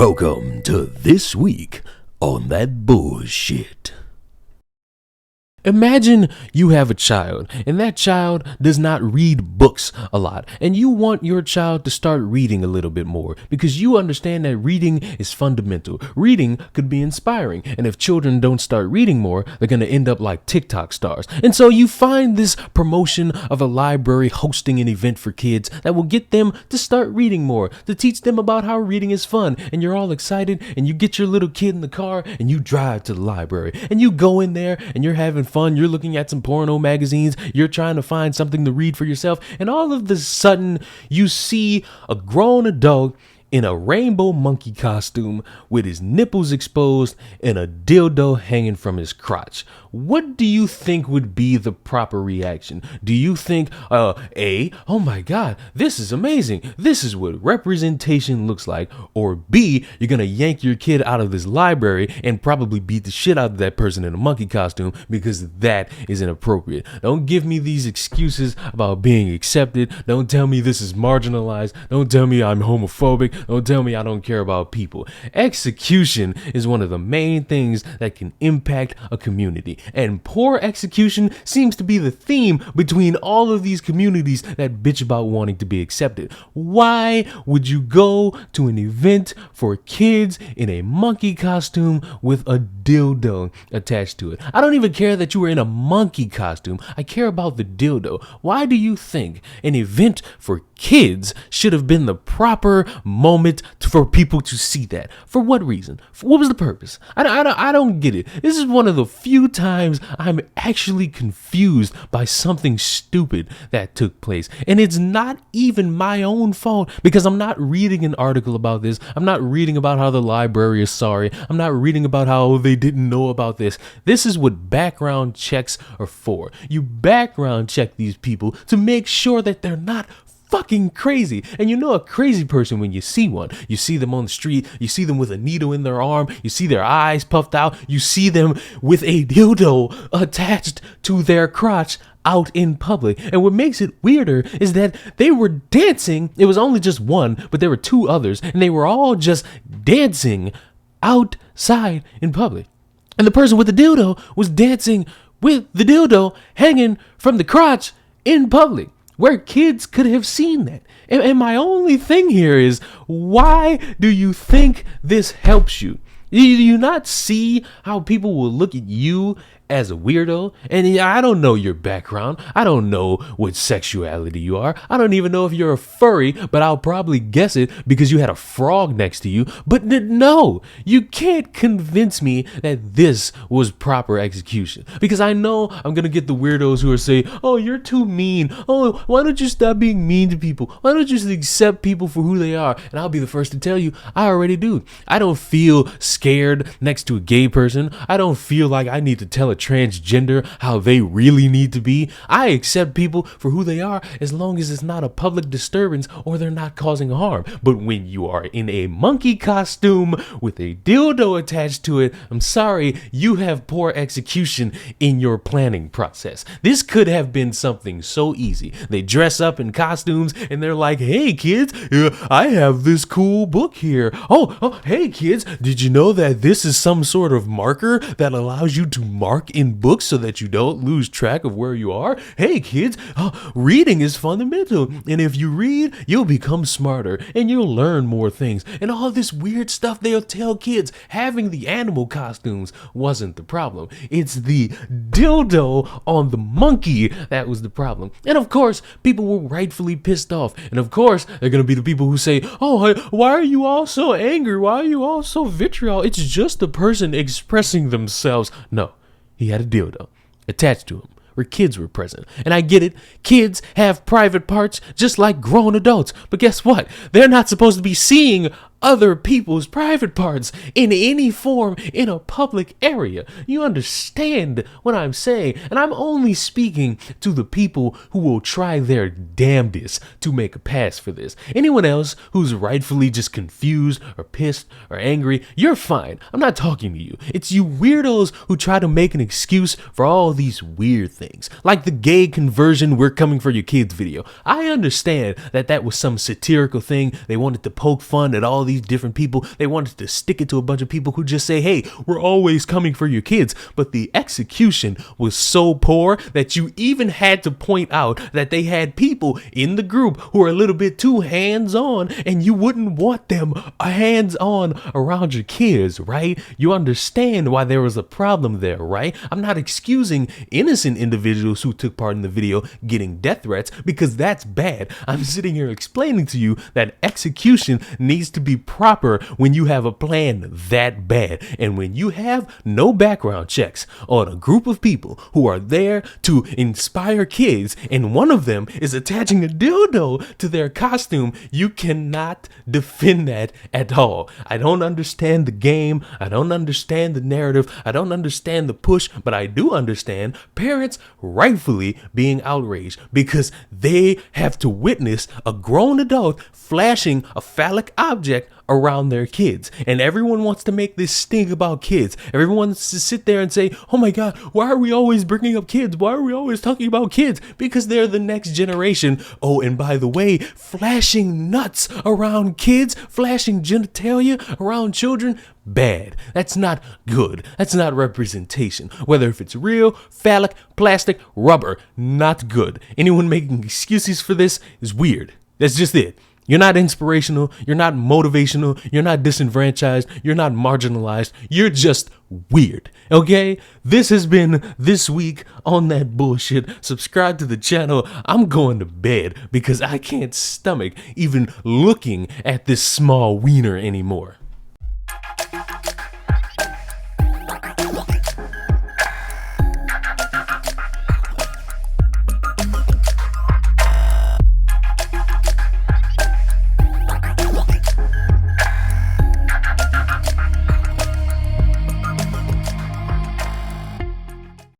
Welcome to This Week on That Bullshit. Imagine you have a child, and that child does not read books a lot, and you want your child to start reading a little bit more because you understand that reading is fundamental. Reading could be inspiring, and if children don't start reading more, they're going to end up like TikTok stars. And so you find this promotion of a library hosting an event for kids that will get them to start reading more, to teach them about how reading is fun, and you're all excited, and you get your little kid in the car, and you drive to the library, and you go in there, and you're having fun, you're looking at some porno magazines, you're trying to find something to read for yourself, and all of a sudden you see a grown adult in a rainbow monkey costume with his nipples exposed and a dildo hanging from his crotch. What do you think would be the proper reaction? Do you think, A, oh my God, this is amazing. This is what representation looks like. Or B, you're going to yank your kid out of this library and probably beat the shit out of that person in a monkey costume because that is inappropriate. Don't give me these excuses about being accepted. Don't tell me this is marginalized. Don't tell me I'm homophobic. Don't tell me I don't care about people. Execution is one of the main things that can impact a community. And poor execution seems to be the theme between all of these communities that bitch about wanting to be accepted. Why would you go to an event for kids in a monkey costume with a dildo attached to it? I don't even care that you were in a monkey costume. I care about the dildo. Why do you think an event for kids should have been the proper moment for people to see that? For what reason? What was the purpose? I don't get it. This is one of the few times I'm actually confused by something stupid that took place. And it's not even my own fault because I'm not reading an article about this. I'm not reading about how the library is sorry. I'm not reading about how they didn't know about this. This is what background checks are for. You background check these people to make sure that they're not fucking crazy. And you know a crazy person when you see one. You see them on the street, you see them with a needle in their arm, you see their eyes puffed out, you see them with a dildo attached to their crotch out in public. And what makes it weirder is that they were dancing. It was only just one, but there were two others, and they were all just dancing outside in public. And the person with the dildo was dancing with the dildo hanging from the crotch in public, where kids could have seen that. And my only thing here is, why do you think this helps you? Do you not see how people will look at you as a weirdo? And I don't know your background. I don't know what sexuality you are. I don't even know if you're a furry, but I'll probably guess it because you had a frog next to you. But no, you can't convince me that this was proper execution, because I know I'm going to get the weirdos who are saying, oh, you're too mean. Oh, why don't you stop being mean to people? Why don't you just accept people for who they are? And I'll be the first to tell you, I already do. I don't feel scared next to a gay person. I don't feel like I need to tell a transgender how they really need to be. I accept people for who they are as long as it's not a public disturbance or they're not causing harm. But when you are in a monkey costume with a dildo attached to it, I'm sorry, you have poor execution in your planning process. This could have been something so easy. They dress up in costumes and they're like, hey kids, I have this cool book here. Oh, hey kids, did you know that this is some sort of marker that allows you to mark in books so that you don't lose track of where you are? Hey kids, reading is fundamental, and if you read, you'll become smarter and you'll learn more things. And all this weird stuff they'll tell kids. Having the animal costumes wasn't the problem. It's the dildo on the monkey that was the problem. And of course, people were rightfully pissed off. And of course, they're going to be the people who say, oh, why are you all so angry? Why are you all so vitriol? It's just a person expressing themselves. No. He had a dildo attached to him where kids were present. And I get it. Kids have private parts just like grown adults. But guess what? They're not supposed to be seeing other people's private parts in any form in a public area. You understand what I'm saying? And I'm only speaking to the people who will try their damnedest to make a pass for this. Anyone else who's rightfully just confused or pissed or angry, you're fine. I'm not talking to you. It's you weirdos who try to make an excuse for all these weird things, like the gay conversion "we're coming for your kids" video. I understand that that was some satirical thing. They wanted to poke fun at all these different people. They wanted to stick it to a bunch of people who just say, hey, we're always coming for your kids. But the execution was so poor that you even had to point out that they had people in the group who are a little bit too hands-on, and you wouldn't want them hands-on around your kids, right? You understand why there was a problem there, right? I'm not excusing innocent individuals who took part in the video getting death threats, because that's bad. I'm sitting here explaining to you that execution needs to be proper when you have a plan that bad. And when you have no background checks on a group of people who are there to inspire kids, and one of them is attaching a dildo to their costume, you cannot defend that at all. I don't understand the game. I don't understand the narrative. I don't understand the push, but I do understand parents rightfully being outraged because they have to witness a grown adult flashing a phallic object around their kids. And everyone wants to make this sting about kids. Everyone wants to sit there and say, oh my God, why are we always bringing up kids? Why are we always talking about kids? Because they're the next generation. Oh, and by the way, flashing nuts around kids, flashing genitalia around children, bad. That's not good. That's not representation. Whether if it's real, phallic, plastic, rubber, not good. Anyone making excuses for this is weird. That's just it. You're not inspirational. You're not motivational. You're not disenfranchised. You're not marginalized. You're just weird. Okay? This has been This Week on That Bullshit. Subscribe to the channel. I'm going to bed because I can't stomach even looking at this small wiener anymore.